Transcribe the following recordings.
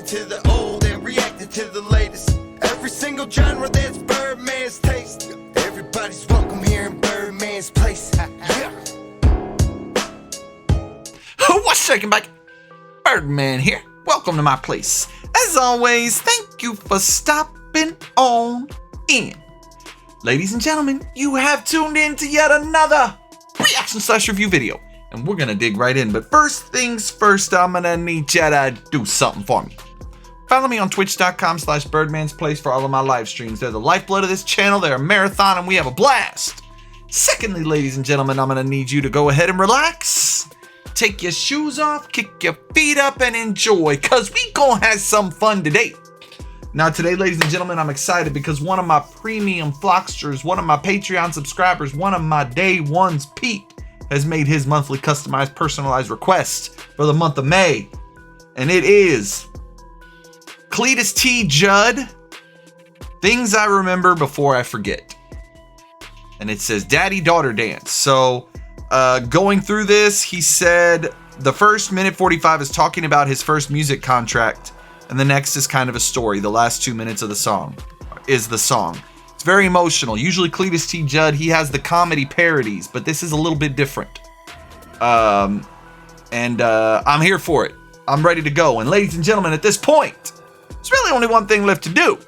to the old and reacting to the latest. Every single genre that's Birdman's taste. Everybody's welcome here in Birdman's place. Yeah. What's shaking back? Birdman here. Welcome to my place. As always, thank you for stopping on in. Ladies and gentlemen, you have tuned in to yet another reaction/review video. And we're gonna dig right in. But first things first, I'm gonna need you to do something for me. Follow me on twitch.com/birdmansplace for all of my live streams. They're the lifeblood of this channel. They're a marathon and we have a blast. Secondly, ladies and gentlemen, I'm gonna need you to go ahead and relax. Take your shoes off, kick your feet up, and enjoy, cause we gonna have some fun today. Now today, ladies and gentlemen, I'm excited because one of my premium Flocksters, one of my Patreon subscribers, one of my day ones, Pete, has made his monthly customized personalized request for the month of May. And it is Cledus T. Judd, Things I Remember Before I Forget. And it says Daddy-Daughter Dance. So going through this, he said the first minute 45 is talking about his first music contract, and the next is kind of a story. The last 2 minutes of the song is the song. It's very emotional. Usually Cledus T. Judd, he has the comedy parodies, but this is a little bit different. I'm here for it. I'm ready to go. And ladies and gentlemen, at this point, there's really only one thing left to do.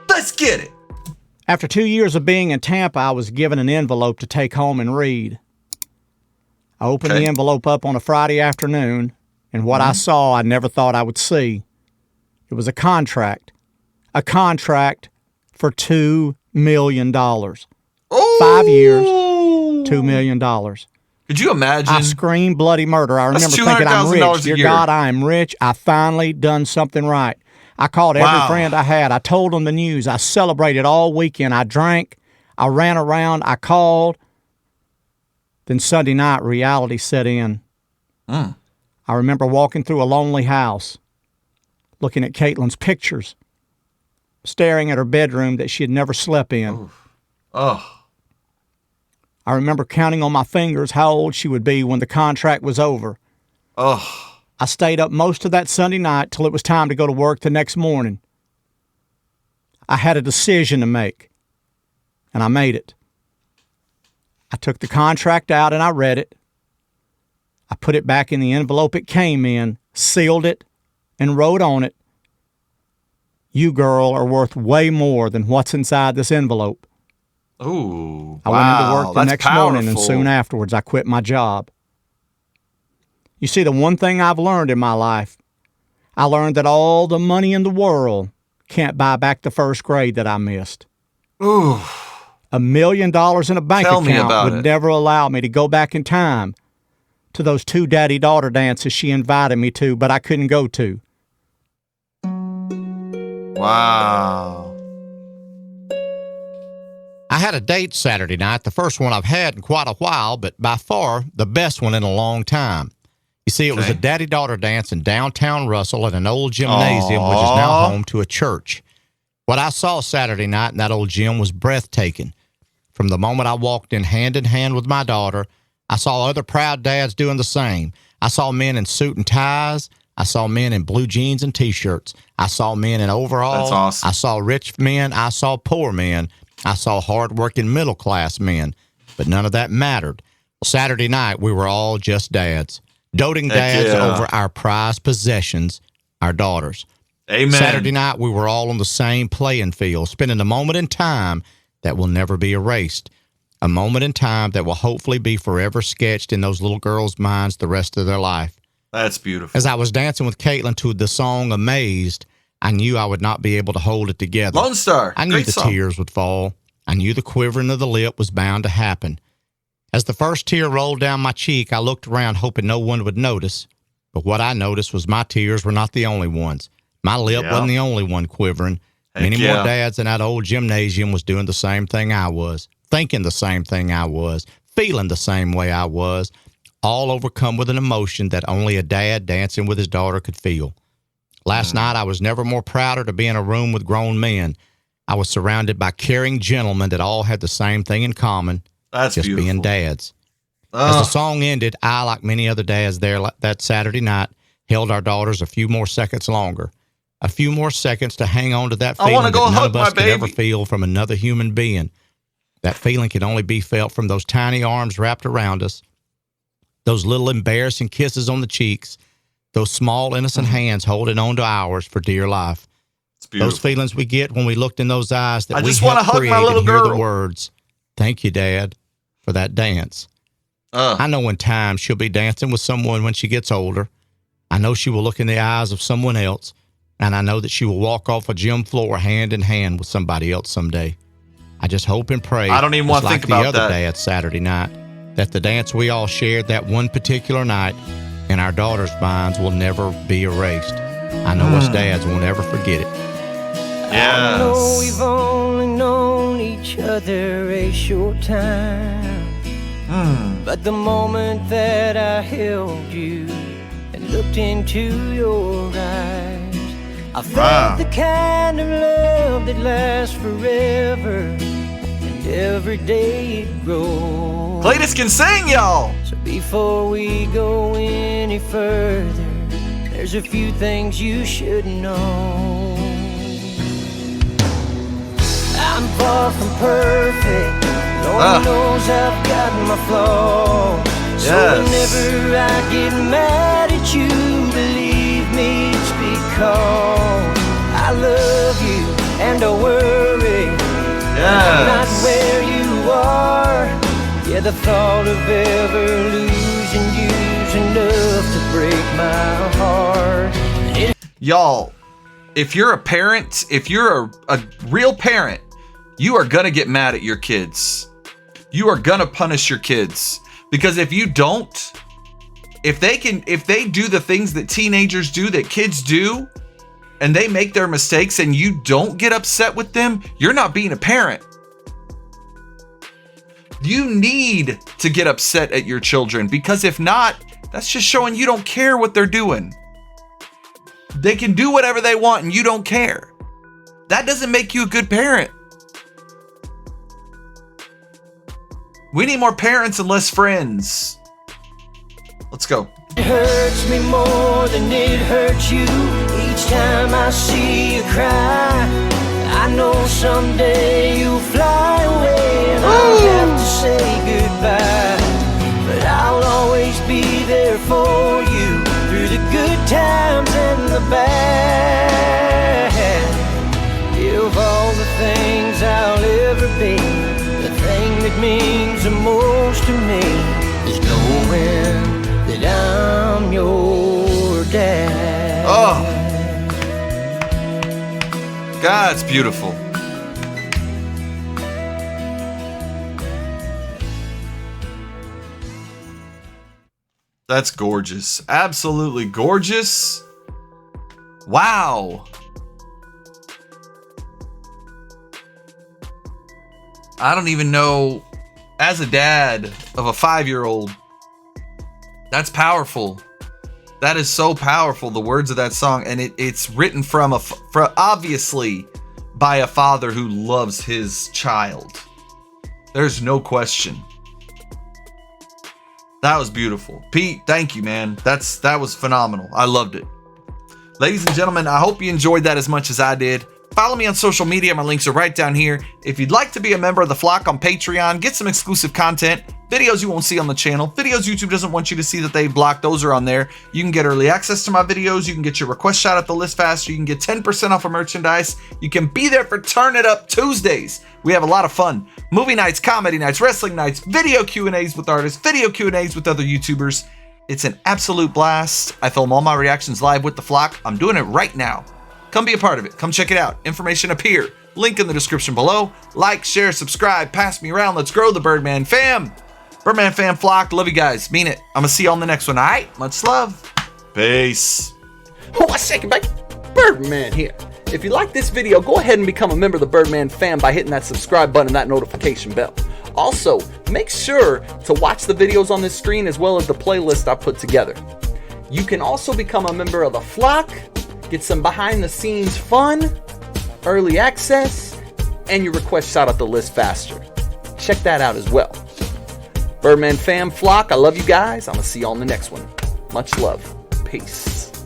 Let's get it. After 2 years of being in Tampa, I was given an envelope to take home and read. I opened the envelope up on a Friday afternoon, and what I saw I never thought I would see. It was a contract. A contract for $2 million. Oh. 5 years, $2 million. Could you imagine? I screamed bloody murder. I remember thinking, I'm rich. Dear God, I am rich. I finally done something right. I called every friend I had. I told them the news. I celebrated all weekend. I drank. I ran around. I called. Then Sunday night, reality set in. I remember walking through a lonely house, looking at Caitlin's pictures, staring at her bedroom that she had never slept in. I remember counting on my fingers how old she would be when the contract was over. I stayed up most of that Sunday night till it was time to go to work the next morning. I had a decision to make, and I made it. I took the contract out and I read it. I put it back in the envelope it came in, sealed it, and wrote on it, "You, girl, are worth way more than what's inside this envelope." Ooh, I went into work the next morning, and soon afterwards I quit my job. You see, the one thing I've learned in my life, I learned that all the money in the world can't buy back the first grade that I missed. Ooh. $1 million in a bank account would never allow me to go back in time to those 2 daddy-daughter dances she invited me to, but I couldn't go to. Wow. I had a date Saturday night, the first one I've had in quite a while, but by far the best one in a long time. You see, it was a daddy-daughter dance in downtown Russell at an old gymnasium, which is now home to a church. What I saw Saturday night in that old gym was breathtaking. From the moment I walked in hand with my daughter, I saw other proud dads doing the same. I saw men in suit and ties. I saw men in blue jeans and T-shirts. I saw men in overalls. That's awesome. I saw rich men. I saw poor men. I saw hard-working middle-class men. But none of that mattered. Saturday night, we were all just dads. Doting dads over our prized possessions, our daughters. Amen. Saturday night, we were all on the same playing field, spending a moment in time that will never be erased. A moment in time that will hopefully be forever sketched in those little girls' minds the rest of their life. That's beautiful. As I was dancing with Caitlin to the song Amazed, I knew I would not be able to hold it together. Lone Star. I knew the tears would fall. I knew the quivering of the lip was bound to happen. As the first tear rolled down my cheek, I looked around hoping no one would notice. But what I noticed was my tears were not the only ones. My lip wasn't the only one quivering. Many more dads in that old gymnasium was doing the same thing I was, thinking the same thing I was, feeling the same way I was, all overcome with an emotion that only a dad dancing with his daughter could feel. Last night, I was never more prouder to be in a room with grown men. I was surrounded by caring gentlemen that all had the same thing in common. That's just beautiful. Being dads. As the song ended, I, like many other dads there that Saturday night, held our daughters a few more seconds longer. A few more seconds to hang on to that feeling that none of us could ever feel from another human being. That feeling can only be felt from those tiny arms wrapped around us, those little embarrassing kisses on the cheeks, those small innocent hands holding on to ours for dear life. Those feelings we get when we looked in those eyes that we helped create and hear the words, "Thank you, Dad, for that dance." I know in time she'll be dancing with someone when she gets older. I know she will look in the eyes of someone else, and I know that she will walk off a gym floor hand in hand with somebody else someday. I just hope and pray, I don't even want to think about the other dad Saturday night, that the dance we all shared that one particular night in our daughters' minds will never be erased. I know us dads won't ever forget it. Yes. I know we've only known each other a short time, but the moment that I held you and looked into your eyes, I felt the kind of love that lasts forever, and every day it grows. Cledus can sing, y'all. So before we go any further, there's a few things you should know. I'm far from perfect. Lord knows I've got my flaws. So whenever I get mad at you, believe me, it's because I love you and I worry. I'm not where you are. Yeah, the thought of ever losing you's enough to break my heart. Y'all, if you're a parent, if you're a real parent, you are gonna get mad at your kids. You are gonna punish your kids. Because if you don't, if they do the things that teenagers do, that kids do, and they make their mistakes and you don't get upset with them, you're not being a parent. You need to get upset at your children, because if not, that's just showing you don't care what they're doing. They can do whatever they want and you don't care. That doesn't make you a good parent. We need more parents and less friends. Let's go. It hurts me more than it hurts you. Each time I see you cry, I know someday you'll fly away and I'll have to say goodbye. But I'll always be there for you through the good times and the bad. Of all the things I'll ever be, the thing that means the most to me is knowing that I'm your dad. Oh, God, it's beautiful. That's gorgeous. Absolutely gorgeous. Wow. I don't even know, as a dad of a 5-year-old, that's powerful. That is so powerful, the words of that song. And it's written from obviously by a father who loves his child. There's no question. That was beautiful. Pete, thank you, man. That was phenomenal. I loved it. Ladies and gentlemen, I hope you enjoyed that as much as I did. Follow me on social media. My links are right down here. If you'd like to be a member of the flock on Patreon, get some exclusive content, videos you won't see on the channel, videos YouTube doesn't want you to see that they blocked, those are on there. You can get early access to my videos. You can get your request shot at the list faster. You can get 10% off of merchandise. You can be there for Turn It Up Tuesdays. We have a lot of fun. Movie nights, comedy nights, wrestling nights, video Q&As with artists, video Q&As with other YouTubers. It's an absolute blast. I film all my reactions live with the flock. I'm doing it right now. Come be a part of it. Come check it out. Information up here. Link in the description below. Like, share, subscribe, pass me around. Let's grow the Birdman Fam. Birdman Fam flock. Love you guys. Mean it. I'm going to see you on the next one. All right? Much love. Peace. Oh, I second back. Birdman here. If you like this video, go ahead and become a member of the Birdman Fam by hitting that subscribe button and that notification bell. Also, make sure to watch the videos on this screen as well as the playlist I put together. You can also become a member of the flock, get some behind the scenes fun, early access, and your request shot up the list faster. Check that out as well. Birdman Fam flock, I love you guys. I'm going to see you on the next one. Much love. Peace.